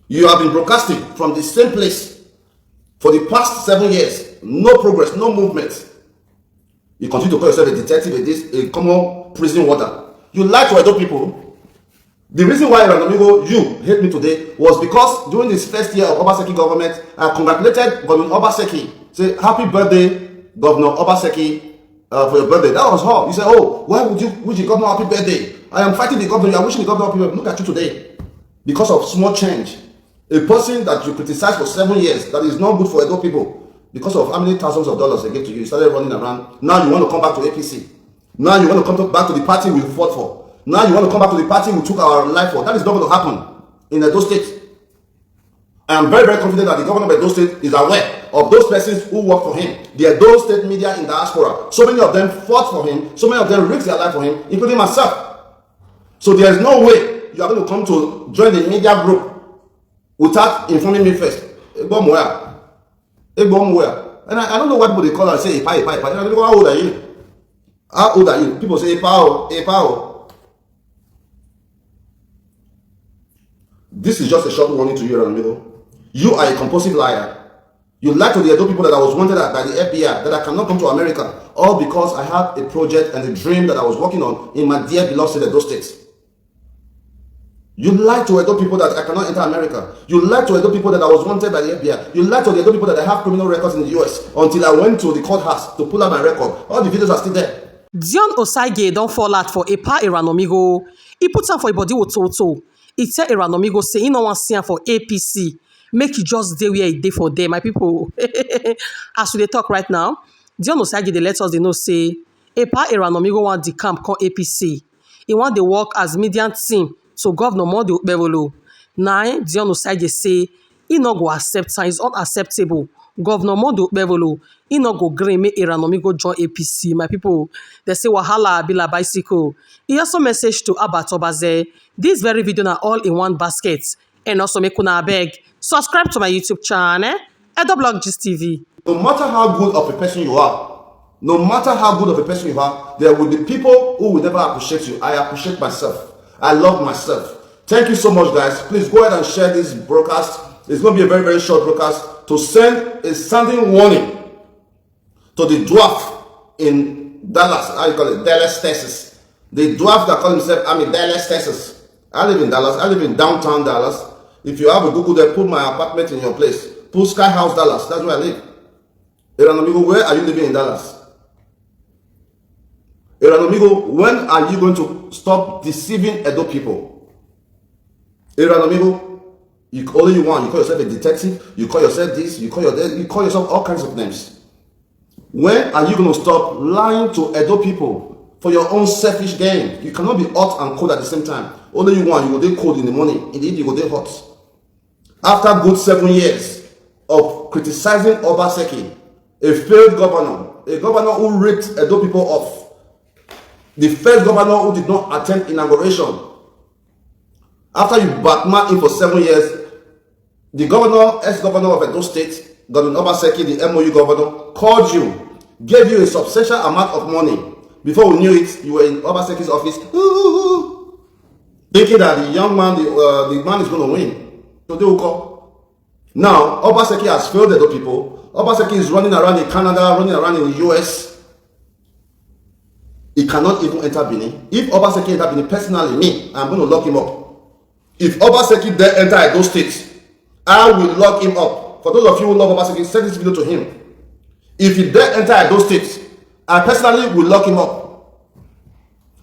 You have been broadcasting from the same place for the past 7 years. No progress, no movement. You continue to call yourself a detective, a common prison warder. You lie to Edo people. The reason why Eranomigho, you hate me today was because during this first year of Obazee government, I congratulated Governor Obazee. Say, happy birthday, Governor Obazee, for your birthday. That was all. You say, oh, why would you wish the governor happy birthday? I am fighting the governor. You are wishing the governor happy birthday. Look at you today. Because of small change. A person that you criticize for 7 years, that is not good for Edo people, because of how many thousands of dollars they gave to you, you started running around. Now you want to come back to APC. Now you want to come back to the party we fought for. Now you want to come back to the party we took our life for. That is not going to happen in Edo State. I am very, very confident that the governor of Edo State is aware of those persons who work for him. The Edo State media in diaspora. So many of them fought for him. So many of them risked their life for him, including myself. So there is no way you are going to come to join the media group without informing me first. And I don't know what people they call and say, how old are you? How old are you? People say, Epao. This is just a short warning to you, Eranomigho. You are a compulsive liar. You lied to the Edo people that I was wanted by the FBI, that I cannot come to America, all because I had a project and a dream that I was working on in my dear beloved state, Edo State. You lied to Edo people that I cannot enter America. You lied to Edo people that I was wanted by the FBI. You lied to the Edo people that I have criminal records in the US until I went to the courthouse to pull out my record. All the videos are still there. Dion Osagie don't fall out for Epa Eranomigho. He put on for a body with Toto. He tell Eranomigho say he no want see him for APC. Make you just day where he day for them, my people. As we talk right now, Dion Osagie they let us they know say Epa Eranomigho want the camp called APC. He want the work as median team. So Governor Okpebholo. Now Dion Osagie say he no go accept and it's unacceptable. Governor Okpebholo, he no go green make Eranomigho join APC. My people, they say wahala be like bicycle. He also message to Obazee. This very video na all in one basket. And also make una beg subscribe to my YouTube channel, Edoblog Gist TV. No matter how good of a person you are, no matter how good of a person you are, there will be people who will never appreciate you. I appreciate myself. I love myself. Thank you so much, guys. Please go ahead and share this broadcast. It's going to be a very, very short broadcast to send a standing warning to the dwarf in Dallas. How you call it? Dallas, Texas. The dwarf that call himself, I'm in Dallas, Texas. I live in Dallas. I live in downtown Dallas. If you have a Google there, put my apartment in your place. Put Sky House Dallas. That's where I live. Eranomigho, where are you living in Dallas? Eranomigho, when are you going to stop deceiving Edo people? Eranomigho, you call yourself a detective, you call yourself this, you call yourself all kinds of names. When are you going to stop lying to Edo people for your own selfish gain? You cannot be hot and cold at the same time. Only you go dey cold in the morning, in the evening you go dey hot. After good 7 years of criticizing Obazee, a failed governor, a governor who ripped Edo people off, the first governor who did not attend inauguration. After you batman him for 7 years, the governor, ex-governor of Edo State, Governor Obazee, the MOU governor, called you, gave you a substantial amount of money. Before we knew it, you were in Obaseki's office, thinking that the young man, the man is going to win. So they will call. Now, Obazee has failed Edo people. Obazee is running around in Canada, running around in the US. He cannot even enter Benin. If Obazee enter Benin, personally, me, I'm going to lock him up. If Obazee dare enter Edo State, I will lock him up. For those of you who love Obazee, send this video to him. If he dare enter Edo State, I personally will lock him up.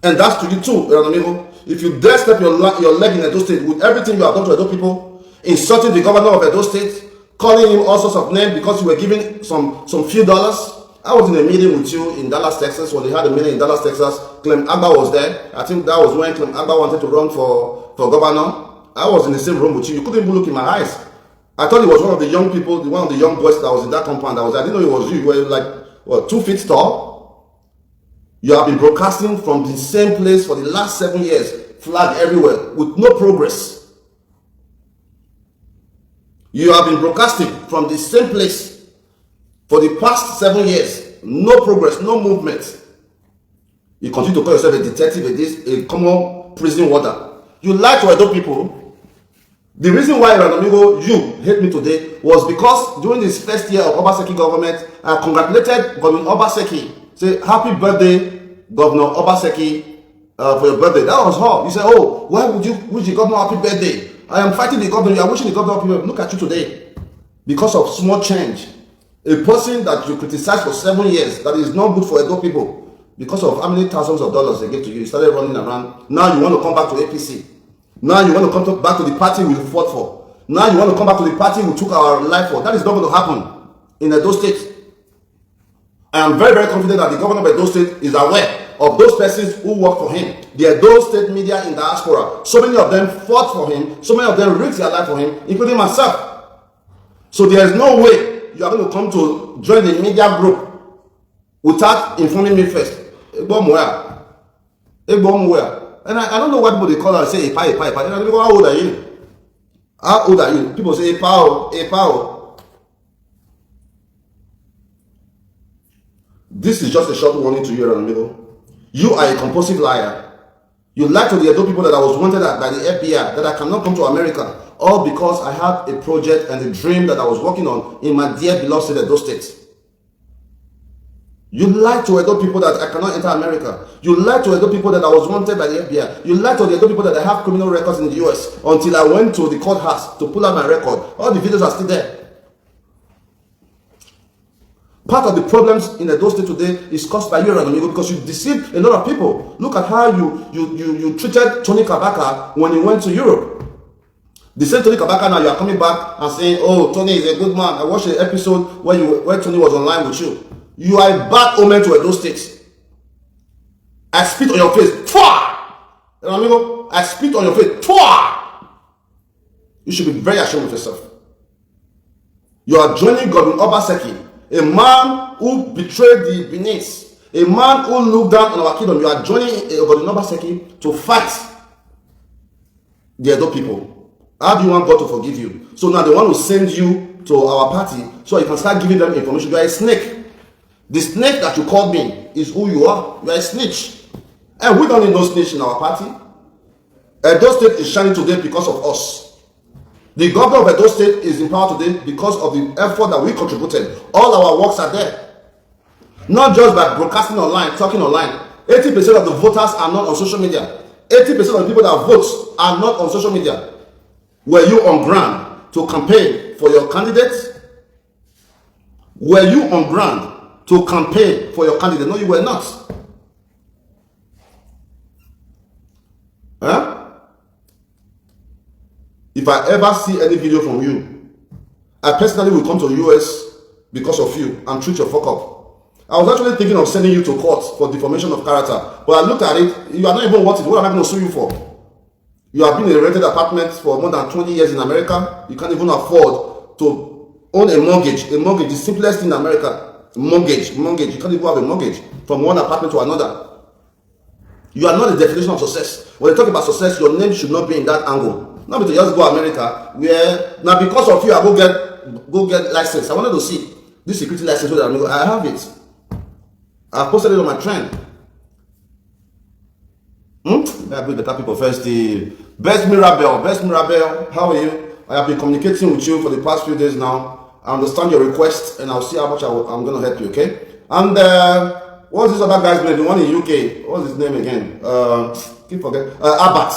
And that's to you too, Eranomigho. If you dare step your leg in Edo State with everything you have done to Edo people, insulting the governor of Edo State, calling him all sorts of names because you were giving some few dollars. I was in a meeting with you in Dallas, Texas, when they had a meeting in Dallas, Texas. Clem Agba was there. I think that was when Clem Agba wanted to run for governor. I was in the same room with you. You couldn't even look in my eyes. I thought it was one of the young people, one of the young boys that was in that compound. I didn't know it was you. You were like, what, 2 feet tall? You have been broadcasting from the same place for the last 7 years, flag everywhere, with no progress. You have been broadcasting from the same place for the past 7 years, no progress, no movement. You continue to call yourself a detective, a common prison warder. You lie to Edo people. The reason why Eranomigho, you hate me today, was because during this first year of Obazee government, I congratulated Governor Obazee. Say, happy birthday, Governor Obazee, for your birthday. That was all. You say, oh, why would you wish the governor happy birthday? I am fighting the governor. You are wishing the governor happy birthday. Look at you today. Because of small change. A person that you criticized for 7 years, that is not good for Edo people, because of how many thousands of dollars they gave to you, you started running around. Now you want to come back to APC. Now you want to come back to the party we fought for. Now you want to come back to the party we took our life for. That is not going to happen in Edo State. I am very, very confident that the governor of Edo State is aware of those persons who work for him. The Edo State media in diaspora. So many of them fought for him. So many of them risked their life for him, including myself. So there is no way you are going to come to join the media group without informing me first. And I don't know what people they call and say, Epa. How old are you? How old are you? People say, Epa. This is just a short warning to you, Eranomigho. You are a compulsive liar. You lied to the Edo people that I was wanted by the FBI, that I cannot come to America, all because I had a project and a dream that I was working on in my dear beloved state, Edo State. You lied to Edo people that I cannot enter America. You lied to Edo people that I was wanted by the FBI. You lied to the Edo people that I have criminal records in the US until I went to the courthouse to pull out my record. All the videos are still there. Part of the problems in Edo State today is caused by you, Eranomigho, because you deceived a lot of people. Look at how you treated Tony Kabaka when he went to Europe. The same Tony Kabaka now, you are coming back and saying, oh, Tony is a good man. I watched an episode where Tony was online with you. You are a bad omen to Edo State. I spit on your face. Eranomigho, I spit on your face. You should be very ashamed of yourself. You are joining Governor Obazee, a man who betrayed the Beninese, a man who looked down on our kingdom. You are joining Governor Obazee to fight the Edo people. How do you want God to forgive you? So now they want to send you to our party so you can start giving them information. You are a snake. The snake that you called me is who you are. You are a snitch. And we don't need no snitch in our party. Edo State is shining today because of us. The governor of Edo State is in power today because of the effort that we contributed. All our works are there. Not just by broadcasting online, talking online. 80% of the voters are not on social media. 80% of the people that vote are not on social media. Were you on ground to campaign for your candidate? Were you on ground to campaign for your candidate? No, you were not. Huh? If I ever see any video from you, I personally will come to the US because of you and treat your fuck up. I was actually thinking of sending you to court for defamation of character, but I looked at it. You are not even worth it. What am I going to sue you for? You have been in a rented apartment for more than 20 years in America. You can't even afford to own a mortgage. A mortgage, the simplest thing in America. Mortgage. You can't even have a mortgage from one apartment to another. You are not the definition of success. When they talk about success, your name should not be in that angle. Not because you just go to America, where now because of you, I go get license. I wanted to see this security license. I have it. I posted it on my trend. I bring better people first. The Best Mirabel, how are you? I have been communicating with you for the past few days now. I understand your request and I'll see how much I'm going to help you, okay? And what's this other guy's name? The one in UK. What's his name again? Keep forgetting. Abbott.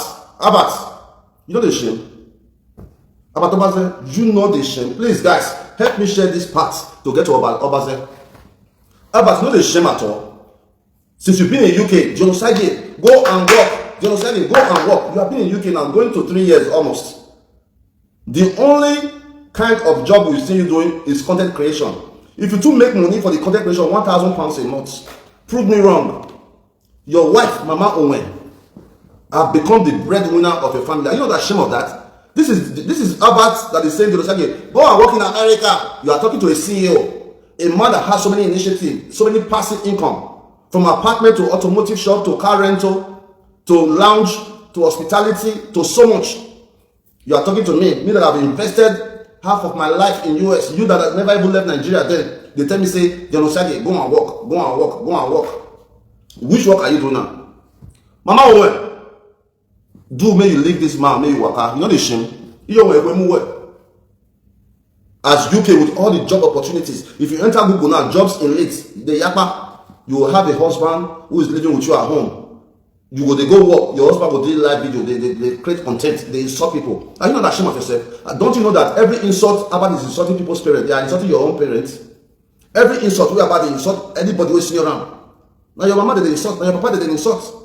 You know the shame? Abbott Obazee, you know the shame? Please, guys, help me share this part to get to Obazee. Abbott, you know the shame at all? Since you've been in UK, Osagie, go and work. Osagie, go and work. You have been in UK now, going to 3 years almost. The only kind of job we've seen you doing is content creation. If you do make money for the content creation, £1,000 a month, prove me wrong. Your wife, Mama Owen, have become the breadwinner of your family. Are you not ashamed of that? This is Abbott that is saying to Osagie, go and work in America. You are talking to a CEO, a man that has so many initiatives, so many passive income. From apartment to automotive shop to car rental to lounge to hospitality to so much. You are talking to me that have invested half of my life in US. You that have never even left Nigeria. Then they tell me, say, Osagie, go and work. Which work are you doing now? Mama Owen, do may you leave this man, may you work out. You know the shame. As UK with all the job opportunities, if you enter Google now, jobs in late, the yapa, you will have a husband who is living with you at home. They go work, your husband will do live video, they create content, they insult people. Are you not ashamed of yourself? Don't you know that every insult about is insulting people's parents? They are insulting your own parents. Every insult we about they insult anybody who is senior around. Now your mama they insult, now your papa they insult.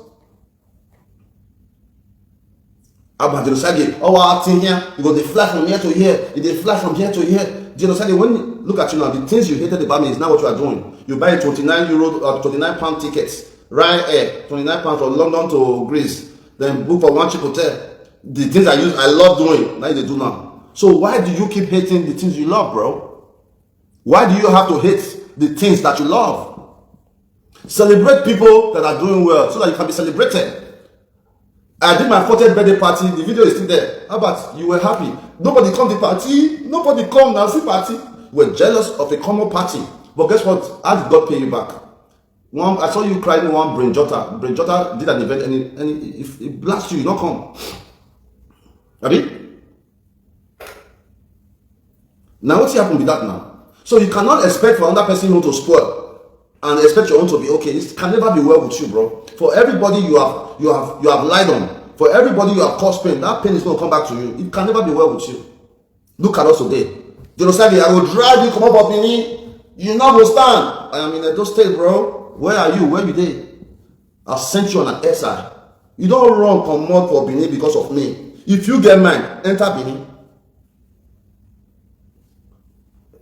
About Osagie, our thing here, you go they fly from here to here, they fly from here to here. Osagie, when you look at you now, the things you hated about me is now what you are doing. You buy €29 or £29 tickets, Ryanair, £29 from London to Greece, then book for one cheap hotel. The things I love doing, now they do now. So why do you keep hating the things you love, bro? Why do you have to hate the things that you love? Celebrate people that are doing well so that you can be celebrated. I did my 40th birthday party. The video is still there. How about you were happy? Nobody come to the party. Nobody come now see party. You were jealous of a common party. But guess what? How did God pay you back? I saw you crying one brain jotter. Brain jotter did an event and if it blasts you, you don't come. Abi? Now what's happened with that now? So you cannot expect for another person to spoil and expect your own to be okay. It can never be well with you, bro. For everybody you have lied on, for everybody you have caused pain, that pain is going to come back to you. It can never be well with you. Look at us today. Osagie, I will drive you come up Benin. You not will stand. I am in Edo State, bro. Where are you? Where you there? I've sent you on an SI. You don't run come out for Benin because of me. If you get mine, enter Benin.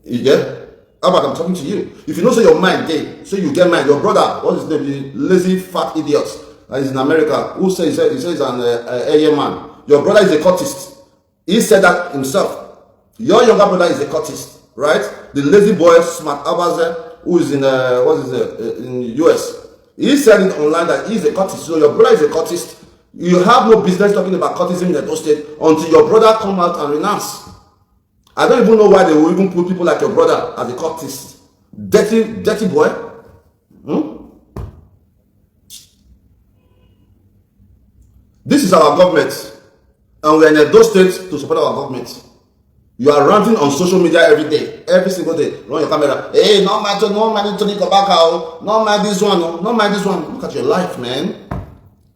You get? How about I'm talking to you? If you know say your mind gay, say you get mine, your brother, what's his name? The lazy fat idiot. He's in America. Who says he says he's an AA man. Your brother is a cultist. He said that himself. Your younger brother is a cultist, right? The lazy boy, smart Obazee, who is in in US. He said it online that he's a cultist. So your brother is a cultist. You have no business talking about cultism in Edo State until your brother come out and renounce. I don't even know why they will even put people like your brother as a cultist. Dirty boy. This is our government, and we are in those states to support our government. You are ranting on social media every day, every single day. Run your camera. Hey, no mind Tony Kobaka, no mind this one, no mind this one. Look at your life, man.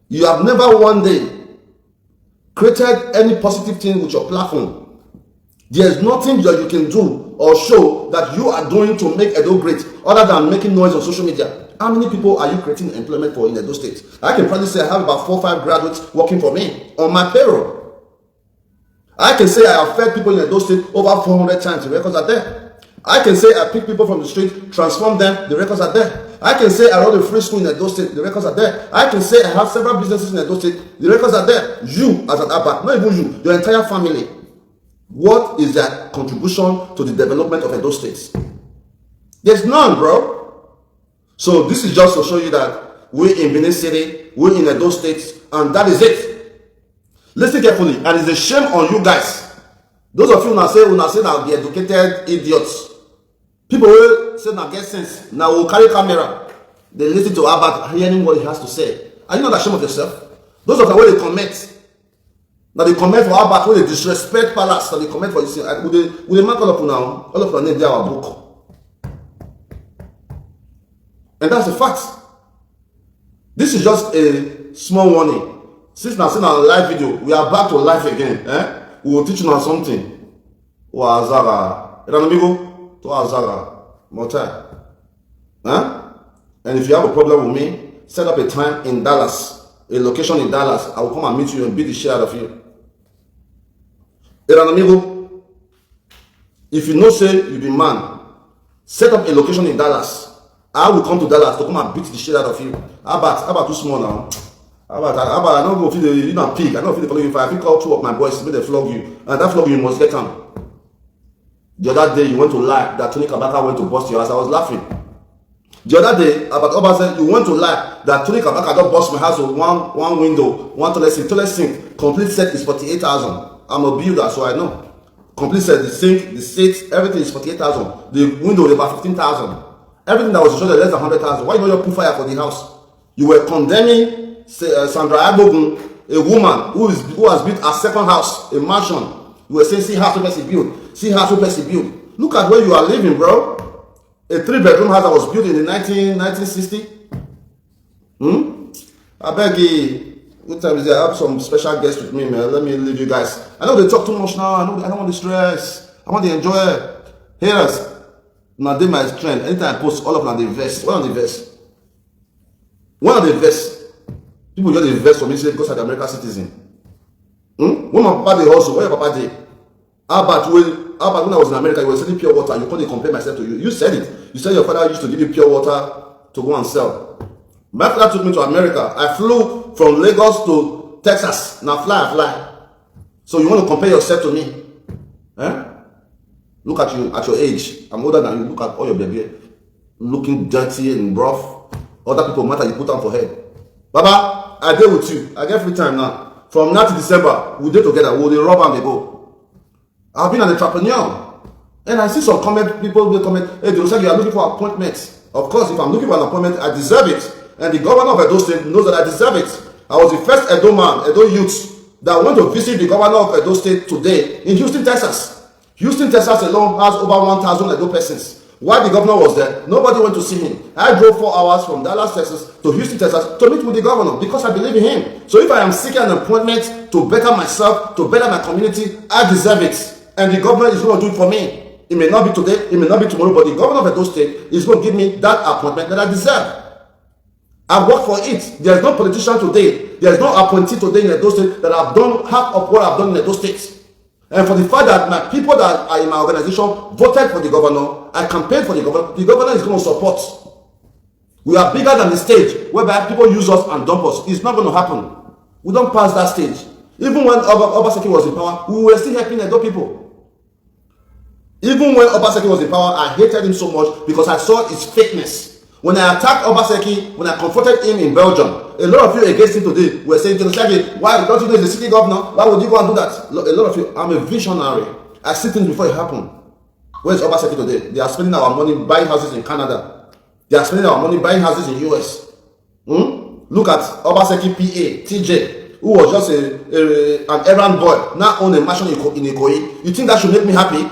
You have never one day created any positive thing with your platform. There is nothing that you can do or show that you are doing to make Edo great other than making noise on social media. How many people are you creating employment for in Edo State? I can probably say I have about 4 or 5 graduates working for me on my payroll. I can say I have fed people in Edo State over 400 times. The records are there. I can say I pick people from the street, transform them. The records are there. I can say I run a free school in Edo State. The records are there. I can say I have several businesses in Edo State. The records are there. You as an Abba, not even you, your entire family. What is their contribution to the development of Edo States? There's none, bro. So this is just to show you that we're in Benin City, we're in Edo States, and that is it. Listen carefully, and it's a shame on you guys. Those of you now say now the educated idiots. People will say now get sense. Now we'll carry camera. They listen to Albert hearing what he has to say. Are you not ashamed of yourself? Those of you where they comment. Now they comment for Albert when they disrespect Palace. Now they comment for this. Will they mark all of you now? All of you name there our book. And that's the fact. This is just a small warning. Since now seen our live video, we are back to life again. We will teach you now something. Osagie. Eranomigho to Osagie. Mota. And if you have a problem with me, set up a time in Dallas. A location in Dallas. I will come and meet you and beat the shit out of you. Eranomigho, if you know say you be man, set up a location in Dallas. I will come to Dallas to come and beat the shit out of you. How about too small now? How about I don't go feel the you know pig. I don't feel the following fire. I think call 2 of my boys to they flog you. And that flog you must get them. The other day you went to lie that Tony Kabaka went to bust your house. I was laughing. The other day about Obazee, you went to lie that Tony Kabaka don't bust my house with one window, one toilet sink. Toilet sink complete set is 48,000. I'm a builder, so I know. Complete set, the sink, the seats, everything is 48,000. The window is about 15,000. Everything that was showed less than 100,000. Why you know you put fire for the house? You were condemning Sandra Agbogun, a woman who has built a second house, a mansion, You were saying, see how so person build. See how so person build. Look at where you are living, bro. A 3-bedroom house that was built in the 1960. I beg you. Good time is there. I have some special guests with me, man. Let me leave you guys. I know they talk too much now. I don't want the stress. I want to enjoy it. Haters. Now they my strength. Anytime I post, all of them they invest. One of the invest. One of the invest. People just invest for me because I'm an American citizen. When my papa they also, where your papa they? How about when I was in America, you were selling pure water. You couldn't compare myself to you. You said it. You said your father used to give you pure water to go and sell. My father took me to America. I flew from Lagos to Texas. Now fly. So you want to compare yourself to me? Eh? Look at you at your age. I'm older than you. Look at all your baby. Looking dirty and rough. Other people matter, you put on for head. Baba, I deal with you. I get free time now. From now to December, we deal together. We'll rub and they go. I've been an entrepreneur. And I see some people will comment, hey, they will say you are looking for appointments. Of course, if I'm looking for an appointment, I deserve it. And the governor of Edo State knows that I deserve it. I was the first Edo man, Edo youth, that went to visit the governor of Edo State today in Houston, Texas. Houston, Texas alone has over 1,000 Edo persons. While the governor was there, nobody went to see him. I drove 4 hours from Dallas, Texas to Houston, Texas to meet with the governor because I believe in him. So if I am seeking an appointment to better myself, to better my community, I deserve it. And the governor is going to do it for me. It may not be today, it may not be tomorrow, but the governor of Edo State is going to give me that appointment that I deserve. I work for it. There's no politician today, there's no appointee today in Edo State that have done half of what I've done in Edo State. And for the fact that my people that are in my organization voted for the governor, I campaigned for the governor is going to support. We are bigger than the stage whereby people use us and dump us. It's not going to happen. We don't pass that stage. Even when Obazee was in power, we were still helping Edo people. Even when Obazee was in power, I hated him so much because I saw his fakeness. When I attacked Obazee, when I confronted him in Belgium, a lot of you against him today were saying, Osagie, why don't you know he's the city governor? Why would you go and do that? A lot of you, I'm a visionary. I see things before it happen. Where's Obazee today? They are spending our money buying houses in Canada. They are spending our money buying houses in US. Look at Obazee PA, TJ, who was just an errand boy, now own a mansion in Ikoyi. You think that should make me happy?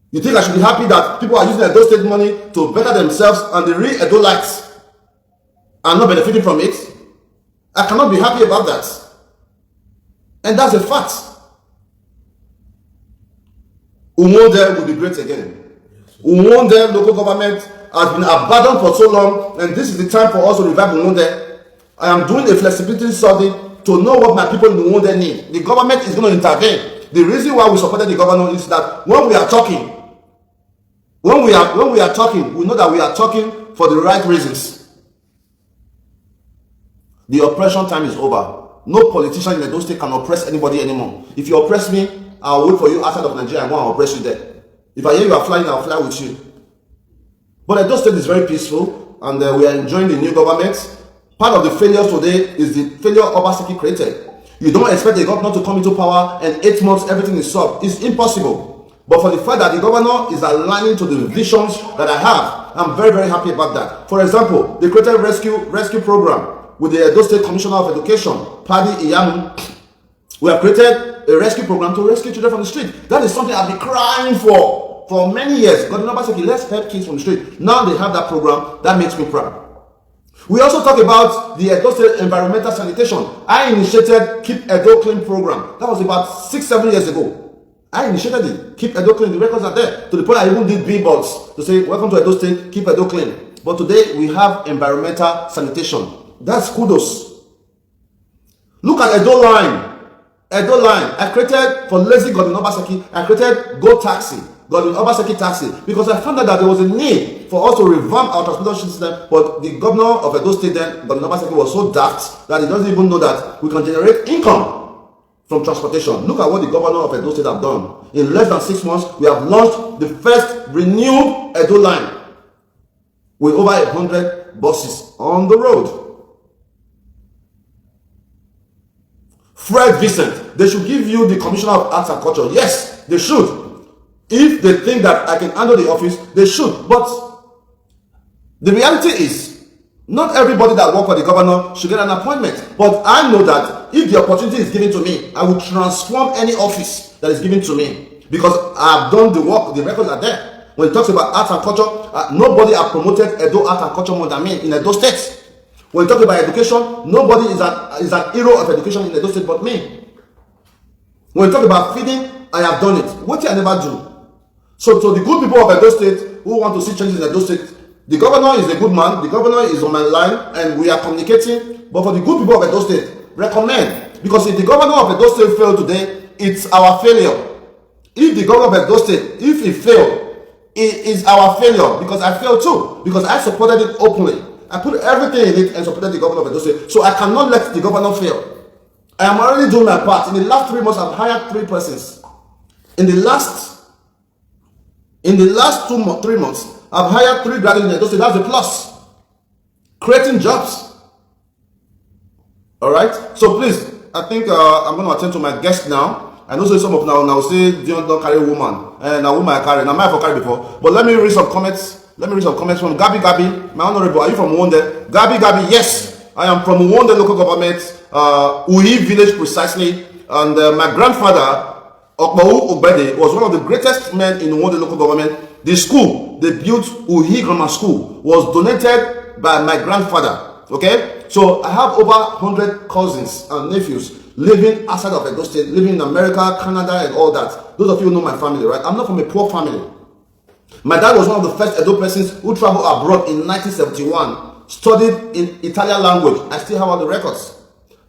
You think I should be happy that people are using Edo State money to better themselves and the real Edolites are not benefiting from it? I cannot be happy about that. And that's a fact. Umonde will be great again. Umonde local government has been abandoned for so long, and this is the time for us to revive Umonde. I am doing a flexibility study to know what my people in Umonde need. The government is going to intervene. The reason why we supported the governor is that when we are talking, we know that we are talking for the right reasons. The oppression time is over. No politician in Edo State can oppress anybody anymore. If you oppress me, I'll wait for you outside of Nigeria and go and oppress you there. If I hear you are flying, I'll fly with you. But Edo State is very peaceful, and we are enjoying the new government. Part of the failures today is the failure Obazee created. You don't expect the governor to come into power and 8 months everything is solved. It's impossible. But for the fact that the governor is aligning to the visions that I have, I'm very, very happy about that. For example, they created a rescue program with the Edo State Commissioner of Education, Paddy Iyamu. We have created a rescue program to rescue children from the street. That is something I've been crying for many years. God, let's help kids from the street. Now they have that program. That makes me proud. We also talk about the Edo State environmental sanitation. I initiated Keep Edo Clean program. That was about 6-7 years ago. I initiated it. Keep Edo Clean. The records are there. To the point I even did billboards to say, welcome to Edo State, keep Edo clean. But today we have environmental sanitation. That's kudos. Look at Edo Line. Edo Line. I created for lazy Godwin Obazee, I created Go Taxi. Godwin Obazee Taxi, because I found out that there was a need for us to revamp our transportation system, but the governor of Edo State then, Godwin Obazee, was so daft that he doesn't even know that we can generate income from transportation. Look at what the governor of Edo State have done. In less than 6 months, we have launched the first renewed Edo Line with over 100 buses on the road. Fred Vincent, they should give you the Commissioner of Arts and Culture. Yes, they should. If they think that I can handle the office, they should. But the reality is, Not everybody that work for the governor should get an appointment. But I know that if the opportunity is given to me, I will transform any office that is given to me. Because I've done the work, the records are there. When it talks about arts and culture, nobody has promoted Edo art and culture more than me in Edo State. When you talk about education, nobody is an hero of education in Edo State but me. When you talk about feeding, I have done it. What I never do. So the good people of Edo State who want to see changes in Edo State, the governor is a good man, the governor is on my line, and we are communicating. But for the good people of Edo State, recommend. Because if the governor of Edo State failed today, it's our failure. If the governor of Edo State, if he failed, it is our failure. Because I failed too. Because I supported it openly. I put everything in it and supported the governor of Edo State. So I cannot let the governor fail. I am already doing my part. In the last 3 months, I've hired 3 persons. In the last 3 months, I've hired 3 graduates in Edo State. That's a plus. Creating jobs. Alright? So please, I think I'm going to attend to my guest now. I know some of now say Dion don't carry woman. And a woman I carry. Now I have carry before. But let me read some comments. Let me read some comments from Gabi. My honorable, are you from Wonde? Gabi, yes. I am from Wonde local government, Uhi village precisely. And my grandfather, Okpebholo, was one of the greatest men in Wonde local government. The school they built, Uhi Grammar School, was donated by my grandfather. Okay? So I have over 100 cousins and nephews living outside of Edo State, living in America, Canada, and all that. Those of you who know my family, right? I'm not from a poor family. My dad was one of the first Edo persons who traveled abroad in 1971, studied in Italian language. I still have all the records.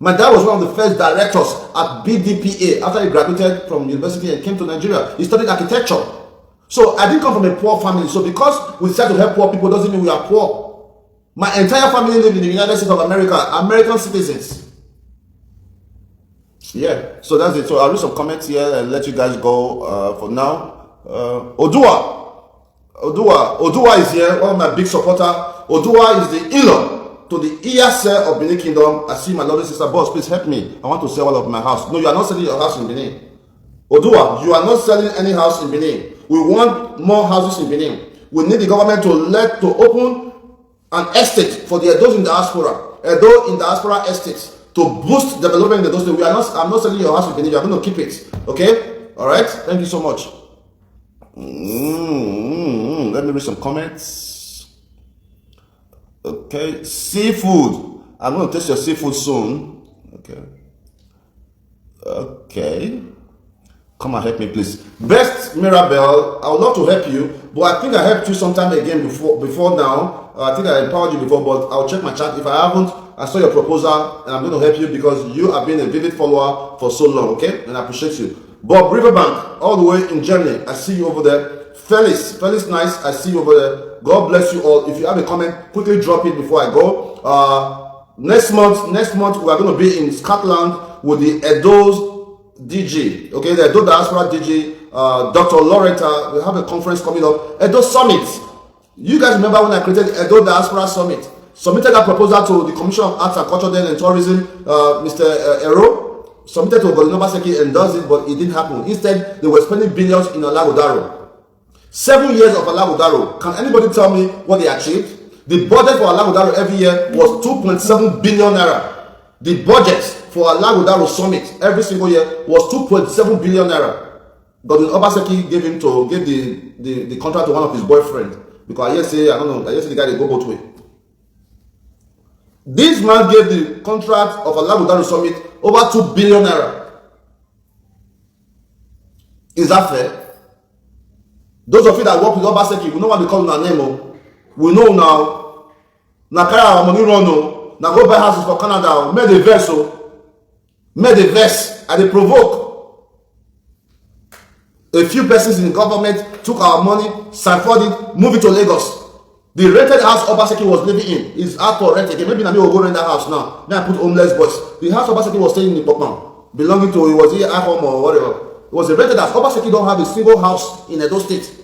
My dad was one of the first directors at BDPA after he graduated from university and came to Nigeria. He studied architecture. So I didn't come from a poor family. So because we decide to help poor people doesn't mean we are poor. My entire family live in the United States of America, American citizens. Yeah, so that's it. So I'll read some comments here and let you guys go for now. Odua is here, one of my big supporter. Odua is the in-law to the Iyase of Benin Kingdom. I see my lovely sister, boss, please help me. I want to sell all of my house. No, you are not selling your house in Benin. Odua, you are not selling any house in Benin. We want more houses in Benin. We need the government to open an estate for the Edos in diaspora. Edo in diaspora estates to boost development in the state. I'm not selling your house in Benin. You are going to keep it. Okay? Alright? Thank you so much. Let me read some comments. Okay. Seafood. I'm going to taste your seafood soon. Okay. Come and help me, please. Best Mirabelle, I would love to help you, but I think I helped you sometime again before now. I think I empowered you before, but I'll check my chat. If I haven't, I saw your proposal and I'm going to help you because you have been a vivid follower for so long, okay? And I appreciate you. Bob Riverbank, all the way in Germany, I see you over there. Felix Nice, I see you over there. God bless you all. If you have a comment, quickly drop it before I go. Next month, we are going to be in Scotland with the Edo's DG, okay, the Edo Diaspora DG, Dr. Loretta. We have a conference coming up, Edo Summit. You guys remember when I created Edo Diaspora Summit? Submitted that proposal to the Commission of Arts and Culture then and Tourism, Mr. Ero. Submitted to Obazee and does it, but it didn't happen. Instead, they were spending billions in Alagodaro. 7 years of Alagodaro. Can anybody tell me what they achieved? The budget for Alagodaro every year was 2.7 billion naira. The budget for Alagodaro Summit every single year was 2.7 billion naira. But Obazee gave the contract to one of his boyfriends. Because I just say the guy they go both way. This man gave the contract of Alagodaro Summit over 2 billion naira. Is that fair? Those of you that work with Obazee, we know what they call our name. We know now. Now carry our money run. Now go buy houses for Canada. Made the verse. Made the verse. And they provoke. A few persons in the government took our money, siphoned it, moved it to Lagos. The rented house Obazee was living in is out for rent again. Maybe Nami will go rent that house now. Then I put homeless boys. The house Obazee was staying in Pokman, belonging to, it was here at home or whatever. It was a rented house. Obazee don't have a single house in Edo State.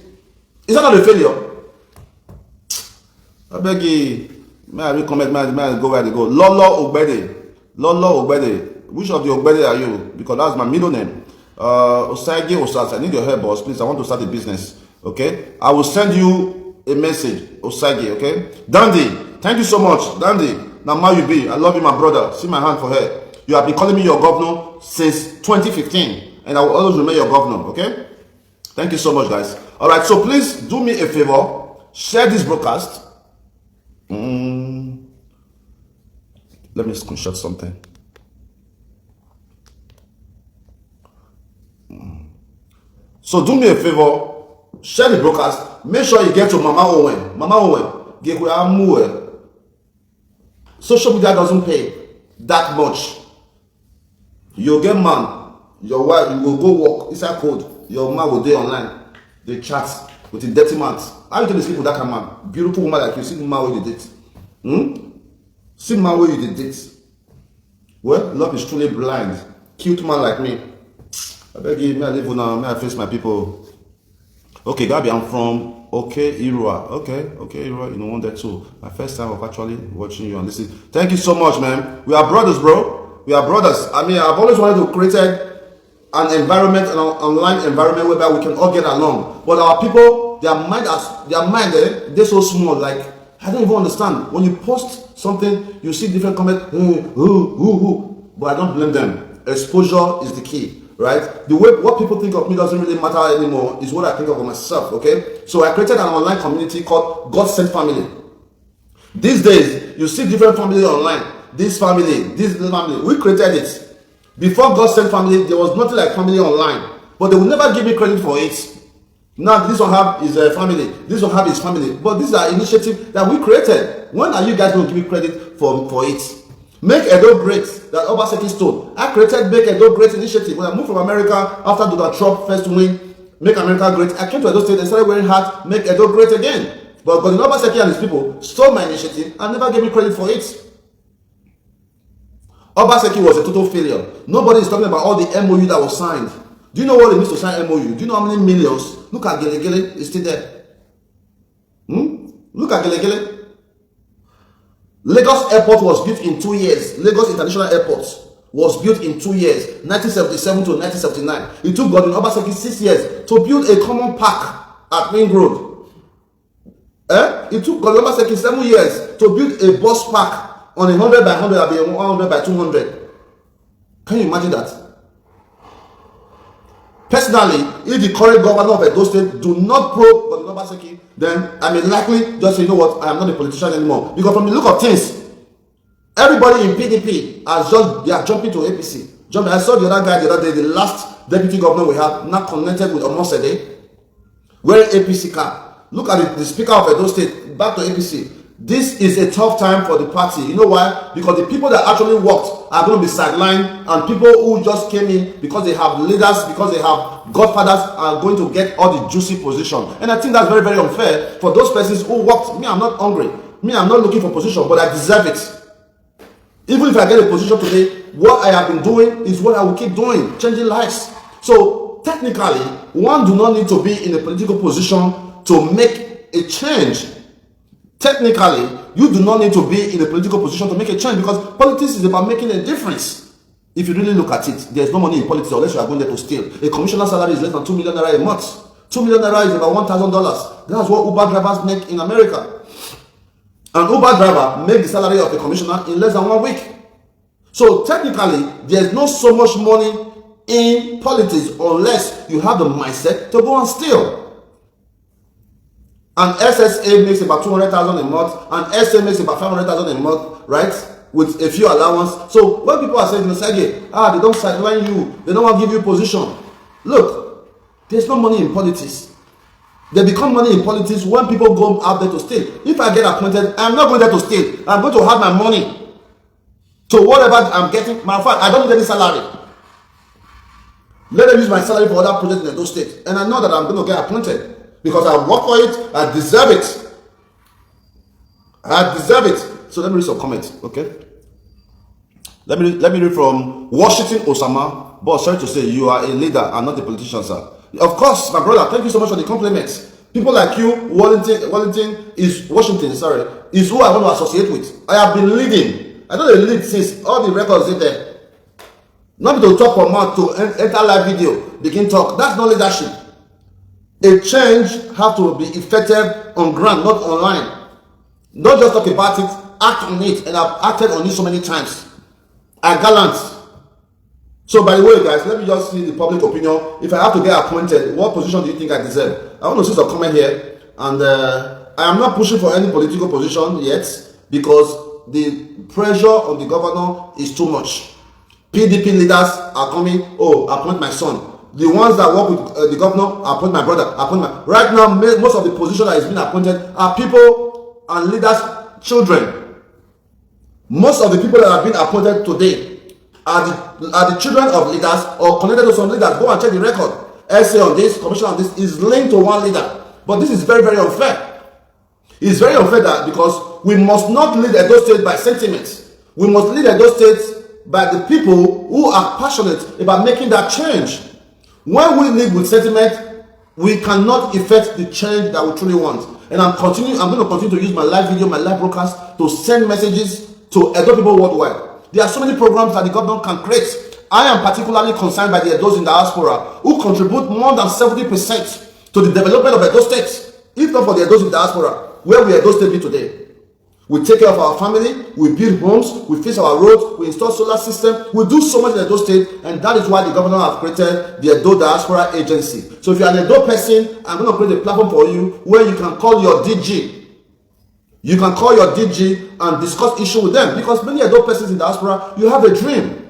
Is that not a failure? I beg you, may I recommend, may I go where they go. Lolo Okpebholo. Which of the Okpebholo are you? Because that's my middle name. Osagie, I need your help, boss. Please, I want to start a business. Okay, I will send you a message, Osagie. Okay, Dandy, Thank you so much, Dandy. Now, how you be? I love you, my brother. See my hand for her. You have been calling me your governor since 2015, and I will always remain your governor, okay? Thank you so much, guys. All right, so please do me a favor. Share this broadcast. Let me screenshot something. So do me a favor. Share the broadcast. Make sure you get to Mama Owen. Mama Owen. Social media doesn't pay that much. You get man, your wife, you will go walk inside code. Your man will do online. They chat with the dirty man. How you tell the sleep with that kind of man? Beautiful woman like you. See the man where you did it. See the man where you did it. Well, love is truly blind. Cute man like me. I beg you, may I live now? May I face my people? Okay, Gabi, I'm from Irua. Okay, Irua, you know, one there too. My first time of actually watching you and listening. Thank you so much, man. We are brothers, bro. We are brothers. I mean, I've always wanted to create an environment, an online environment whereby we can all get along. But our people, their mind, they're so small. Like, I don't even understand. When you post something, you see different comments. But I don't blame them. Exposure is the key. Right? The way what people think of me doesn't really matter anymore is what I think of myself. Okay, so I created an online community called God Sent Family. These days, you see different families online. This family. We created it. Before God Sent Family, there was nothing like family online, but they will never give me credit for it. Now this one have is a family. This one have his family, but these are initiatives that we created. When are you guys going to give me credit for it? Make Edo Great, that Obazee stole. I created Make Edo Great initiative. When I moved from America after Donald Trump first win, Make America Great, I came to Edo State and started wearing hats, Make Edo Great again. But Obazee and his people stole my initiative and never gave me credit for it. Obazee was a total failure. Nobody is talking about all the MOU that was signed. Do you know what it means to sign MOU? Do you know how many millions? Look at Gele Gele, it's still there. Look at Gele Gele. Lagos Airport was built in 2 years. Lagos International Airport was built in 2 years, 1977 to 1979. It took Godwin Obazee 6 years to build a common park at Ring Road. It took Godwin Obazee 7 years to build a bus park on 100 by 100, 100 by 200. Can you imagine that? Personally, if the current governor of Edo State do not probe Godwin Obazee, then I may likely just say, you know what, I am not a politician anymore. Because from the look of things, everybody in PDP they are jumping to APC. I saw the other guy the other day, the last deputy governor we have, now connected with Osagie, wearing APC cap. Look at it, the speaker of Edo State, back to APC. This is a tough time for the party. You know why? Because the people that actually worked are going to be sidelined, and people who just came in because they have leaders, because they have godfathers, are going to get all the juicy position. And I think that's very, very unfair for those persons who worked. Me, I'm not hungry. Me, I'm not looking for position, but I deserve it. Even if I get a position today, what I have been doing is what I will keep doing, changing lives. So technically, one do not need to be in a political position to make a change. Technically, you do not need to be in a political position to make a change, because politics is about making a difference. If you really look at it, there's no money in politics unless you are going there to steal. A commissioner salary is less than 2 million naira a month. 2 million naira is about $1,000. That's what Uber drivers make in America. An Uber driver makes the salary of a commissioner in less than 1 week. So technically, there's not so much money in politics unless you have the mindset to go and steal. And SSA makes about 200,000 a month, and SA makes about 500,000 a month, right? With a few allowance. So when people are saying, Osagie, they don't sideline you, they don't want to give you position. Look, there's no money in politics. They become money in politics when people go out there to steal. If I get appointed, I'm not going there to steal. I'm going to have my money. So whatever I'm getting, matter of fact, I don't get any salary. Let them use my salary for other projects in Edo State. And I know that I'm going to get appointed. Because I work for it, I deserve it. I deserve it. So let me read some comments, okay? Let me read from Washington Osama. Boss, sorry to say, you are a leader and not a politician, sir. Of course, my brother, thank you so much for the compliments. People like you, Washington is who I want to associate with. I have been leading. I know they lead since all the records in there. Not to talk from mouth to enter live video, begin talk. That's not leadership. A change has to be effective on ground, not online. Don't just talk about it, act on it. And I've acted on it so many times. I gallant. So by the way, guys, let me just see the public opinion. If I have to get appointed, what position do you think I deserve? I want to see some comment here. And I am not pushing for any political position yet because the pressure on the governor is too much. PDP leaders are coming, oh, appoint my son. The ones that work with the governor, appoint my brother, appoint my... Right now, most of the position that is being appointed are people and leaders' children. Most of the people that have been appointed today are the children of leaders or connected to some leaders. Go and check the record. Essay on this, commission on this is linked to one leader. But this is very, very unfair. It's very unfair that because we must not lead Edo State by sentiments. We must lead Edo State by the people who are passionate about making that change. When we lead with sentiment, we cannot effect the change that we truly want. And I'm going to continue to use my live video, my live broadcast to send messages to Edo people worldwide. There are so many programs that the government can create. I am particularly concerned by the Edos in diaspora who contribute more than 70% to the development of Edo State. If not for the Edos in diaspora, where will Edo State be today? We take care of our family, we build homes, we fix our roads, we install solar system, we do so much in Edo State, and that is why the governor has created the Edo Diaspora Agency. So if you are an Edo person, I'm going to create a platform for you where you can call your DG. You can call your DG and discuss issue with them, because many Edo persons in diaspora, you have a dream.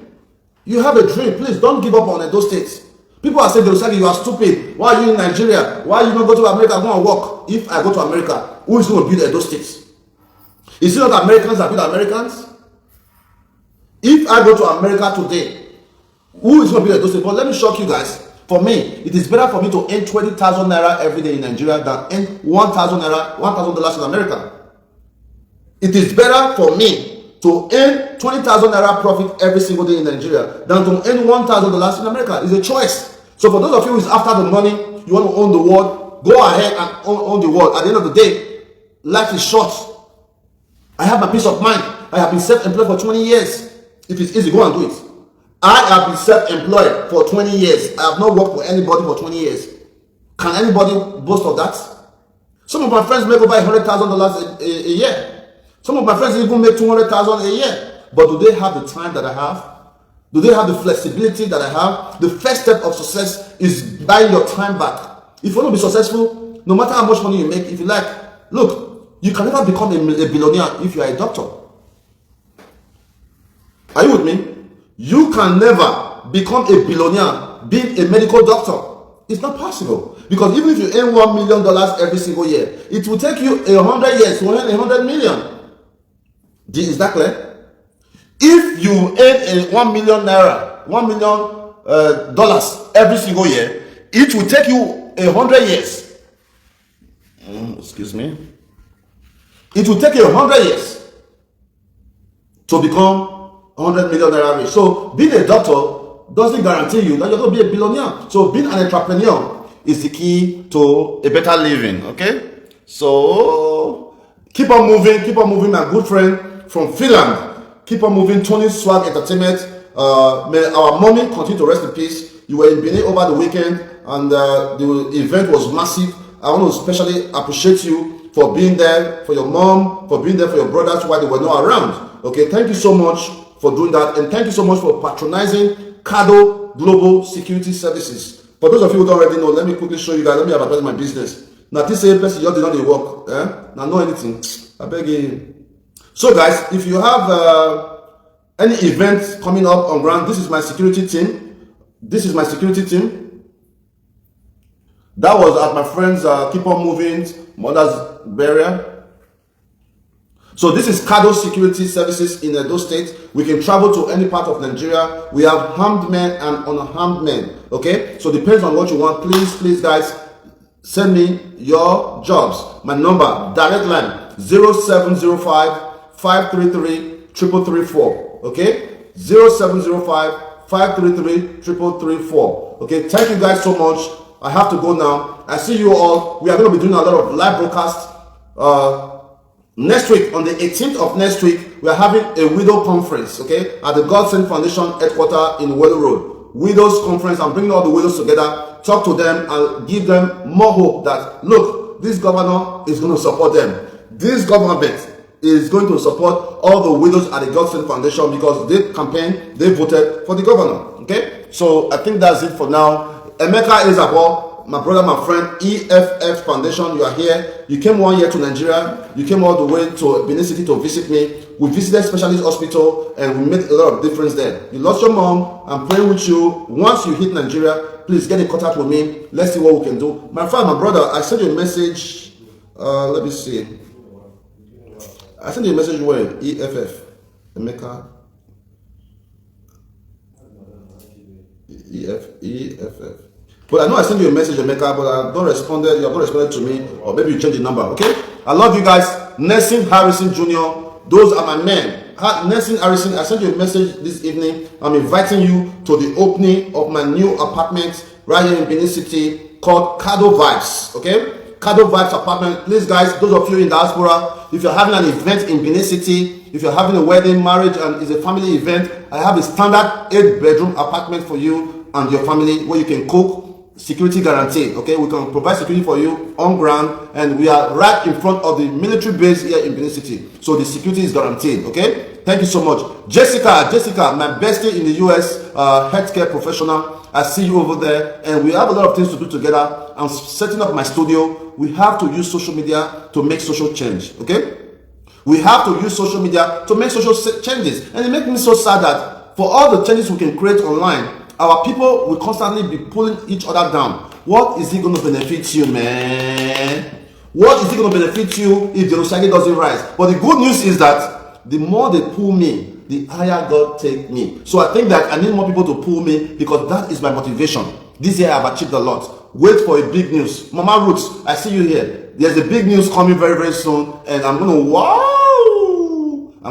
You have a dream. Please don't give up on Edo State. People are saying, Osagie, you are stupid. Why are you in Nigeria? Why are you not go to America? Go and work. If I go to America, who is going to build Edo State? Is it not Americans that build Americans? If I go to America today, who is going to build Edo State? But let me shock you guys. For me, it is better for me to earn 20,000 naira every day in Nigeria than earn 1,000 naira, $1,000 in America. It is better for me to earn 20,000 naira profit every single day in Nigeria than to earn $1,000 in America. It's a choice. So for those of you who is after the money, you want to own the world, go ahead and own the world. At the end of the day, life is short. I have my peace of mind. I have been self-employed for 20 years. If it's easy, go and do it. I have been self-employed for 20 years. I have not worked for anybody for 20 years. Can anybody boast of that? Some of my friends make over $100,000 a year. Some of my friends even make $200,000 a year. But do they have the time that I have? Do they have the flexibility that I have? The first step of success is buying your time back. If you want to be successful, no matter how much money you make, if you like, look, you can never become a billionaire if you are a doctor. Are you with me? You can never become a billionaire being a medical doctor. It's not possible. Because even if you earn $1 million every single year, it will take you 100 years to earn 100 million. Is that clear? If you earn a 1 million naira, $1 million every single year, it will take you 100 years. Excuse me. It will take you 100 years to become 100 million naira rich. So being a doctor doesn't guarantee you that you're going to be a billionaire. So being an entrepreneur is the key to a better living. Okay? So keep on moving, my good friend from Finland. Keep on moving, Tony Swag Entertainment. May our mommy continue to rest in peace. You were in Benin over the weekend and the event was massive. I want to especially appreciate you for being there for your mom, for being there for your brothers while they were not around. Okay, thank you so much for doing that, and thank you so much for patronizing Cado Global Security Services. For those of you who don't already know, let me quickly show you guys. Let me advertise my business. Now, this same person just did not work. Now, know anything. I beg you. So, guys, if you have any events coming up on ground, this is my security team. This is my security team. That was at my friend's Keep On Moving mother's burial. So this is Cado Security Services in Edo State. We can travel to any part of Nigeria. We have armed men and unarmed men. Okay, so depends on what you want. Please guys, send me your jobs. My number, direct line 0705-533-3334. Okay, 0705-533-3334. Okay, thank you guys so much. I have to go now. I see you all. We are going to be doing a lot of live broadcasts next week. On the 18th of next week, we are having a widow conference, okay, at the God Send Foundation headquarters in Wellow Road. Widows conference. I'm bringing all the widows together, talk to them and give them more hope that, look, this governor is going to support them. This government is going to support all the widows at the Godsend Foundation because they campaigned, they voted for the governor. Okay, so I think that's it for now. Emeka Ezabo, my brother, my friend, EFF Foundation, you are here. You came 1 year to Nigeria. You came all the way to Benin City to visit me. We visited Specialist Hospital and we made a lot of difference there. You lost your mom. I'm praying with you. Once you hit Nigeria, please get in contact with me. Let's see what we can do. My friend, my brother, I sent you a message. Let me see. I sent you a message where EFF, Emeka, EFF. But I know I sent you a message, Emeka, but I don't respond. You have not responded to me, or maybe you change the number. Okay? I love you guys. Nelson Harrison Jr. Those are my men. Nelson Harrison, I sent you a message this evening. I'm inviting you to the opening of my new apartment right here in Benin City called Callout Vibes. Okay? Callout Vibes apartment. Please, guys, those of you in diaspora, if you're having an event in Benin City, if you're having a wedding, marriage, and it's a family event, I have a standard 8-bedroom apartment for you and your family where you can cook. Security guaranteed. Okay, we can provide security for you on ground, and we are right in front of the military base here in Benin City, so the security is guaranteed. Okay, thank you so much. Jessica, my bestie in the US, healthcare professional, I see you over there, and we have a lot of things to do together. I'm setting up my studio. We have to use social media to make social change. Okay, we have to use social media to make social changes, and it makes me so sad that for all the changes we can create online, our people will constantly be pulling each other down. What is it going to benefit you, man? What is it going to benefit you if the Osagie doesn't rise? But the good news is that the more they pull me, the higher God take me. So I think that I need more people to pull me because that is my motivation. This year I have achieved a lot. Wait for a big news. Mama Roots, I see you here. There's a big news coming very, very soon, and I'm going to wow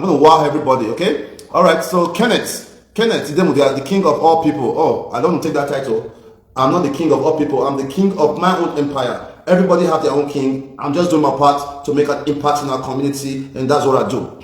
everybody, okay? All right, so Kenneth, they are the king of all people. Oh, I don't want to take that title. I'm not the king of all people. I'm the king of my own empire. Everybody have their own king. I'm just doing my part to make an impact in our community, and that's what I do.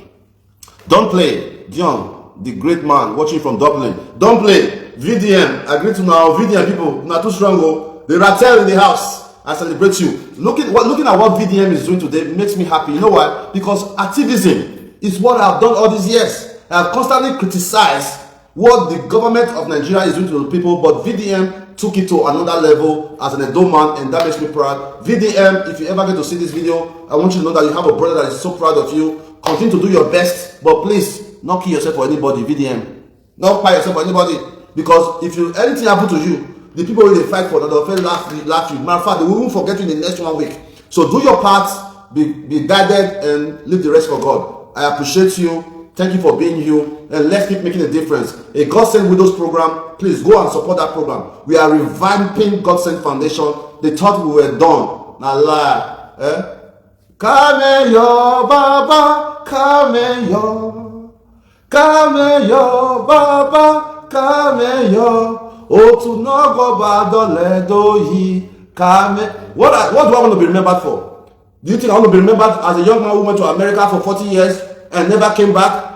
Don't play. Dion, the great man watching from Dublin. Don't play. VDM, I agree to now. VDM people, not too strong. Oh. The Rattel in the house. I celebrate you. Looking at what VDM is doing today makes me happy. You know why? Because activism is what I've done all these years. I've constantly criticized what the government of Nigeria is doing to the people, but VDM took it to another level as an Edo man, and that makes me proud. VDM, if you ever get to see this video, I want you to know that you have a brother that is so proud of you. Continue to do your best, but please, not kill yourself for anybody, VDM. Not fight yourself for anybody, because if anything happen to you, the people will fight for that, they'll laugh you. Matter of fact, they won't forget you in the next 1 week. So do your part, be guided, and leave the rest for God. I appreciate you. Thank you for being you, and let's keep making a difference. A Godsend Widows program, please go and support that program. We are revamping Godsend Foundation. They thought we were done. Now lie. Come yo, Baba, come yo. Come yo, Baba, come yo. Oh, to no go bad do ye. Come. What do I want to be remembered for? Do you think I want to be remembered as a young man who went to America for 40 years and never came back?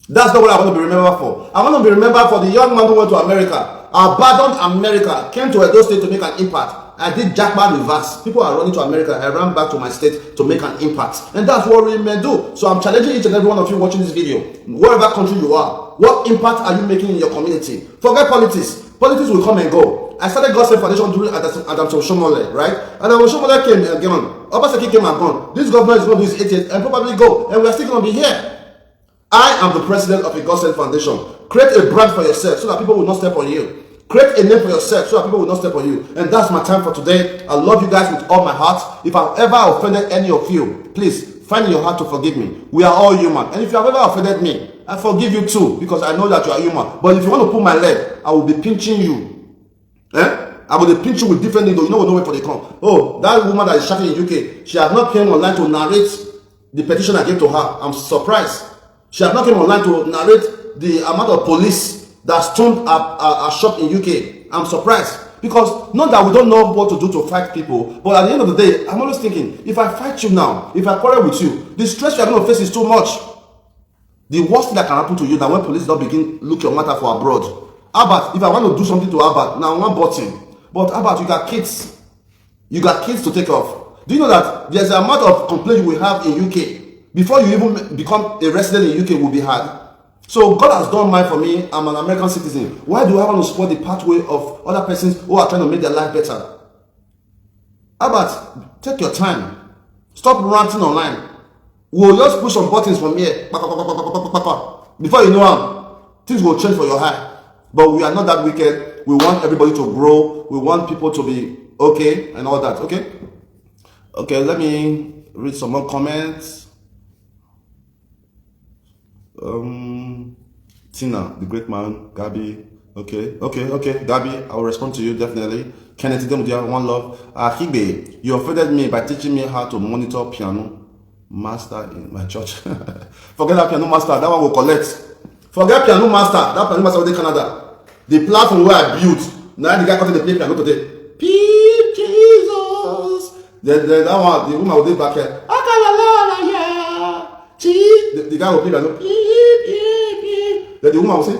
That's not what I want to be remembered for. I want to be remembered for the young man who went to America, abandoned America, came to Edo State to make an impact. I did jackpot reverse. People are running to America. I ran back to my state to make an impact. And that's what real men do. So I'm challenging each and every one of you watching this video, wherever country you are, what impact are you making in your community? Forget politics. Politics will come and go. I started Godsend Foundation during Adam Shomole, right? Adam Shomole came and gone. Obazee came and gone. This government is going to do his 80th and probably go. And we're still going to be here. I am the president of a Godsend Foundation. Create a brand for yourself so that people will not step on you. Create a name for yourself so that people will not step on you. And that's my time for today. I love you guys with all my heart. If I've ever offended any of you, please find in your heart to forgive me. We are all human. And if you have ever offended me, I forgive you too, because I know that you are human. But if you want to pull my leg, I will be pinching you. I will pinch you with different needles. You know where for they come. Oh, that woman that is shouting in UK, she has not came online to narrate the petition I gave to her. I'm surprised. She has not came online to narrate the amount of police that stormed a shop in UK. I'm surprised. Because not that we don't know what to do to fight people, but at the end of the day, I'm always thinking, if I fight you now, if I quarrel with you, the stress you are going to face is too much. The worst thing that can happen to you is that when police don't begin look your matter for abroad. Albert, if I want to do something to Albert, now one button. But Albert, you got kids. You got kids to take off. Do you know that there's an amount of complaint we have in UK? before you even become a resident in UK will be hard. So God has done mine for me. I'm an American citizen. Why do I want to support the pathway of other persons who are trying to make their life better? How about take your time? Stop ranting online. We'll just push some buttons from here. Before you know it, things will change for your high. But we are not that wicked. We want everybody to grow. We want people to be okay and all that. Okay? Okay, let me read some more comments. Tina, the great man, Gabby. Okay, Gabby, I will respond to you definitely. Kenneth, one love. Hibe, you offended me by teaching me how to monitor piano master in my church. Forget that piano master, that one will collect. Forget piano master, that piano master in Canada. The platform where I built, now the guy cutting the play piano today. Peep Jesus. Then that one, the woman will be back here. The guy will play piano. Then the woman will say,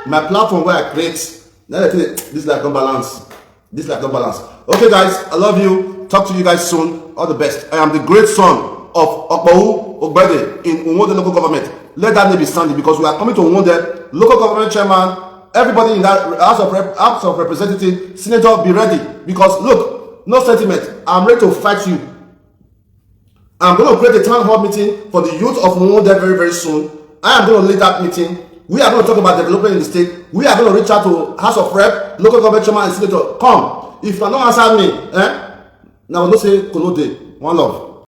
my platform where I create. Now they say, this like no balance. This like no balance. Okay, guys, I love you. Talk to you guys soon. All the best. I am the great son of Okpebholo Obazee in Umwode local government. Let that name be standing because we are coming to Umwode local government chairman. Everybody in that House of Representatives, Senator, be ready because look, no sentiment. I'm ready to fight you. I'm going to create a town hall meeting for the youth of Umwode very, very soon. I am going to lead that meeting. We are going to talk about development in the state. We are going to reach out to House of Rep, local government chairman, and senator. Come. If you are not answering me, now don't say Kolode. One love.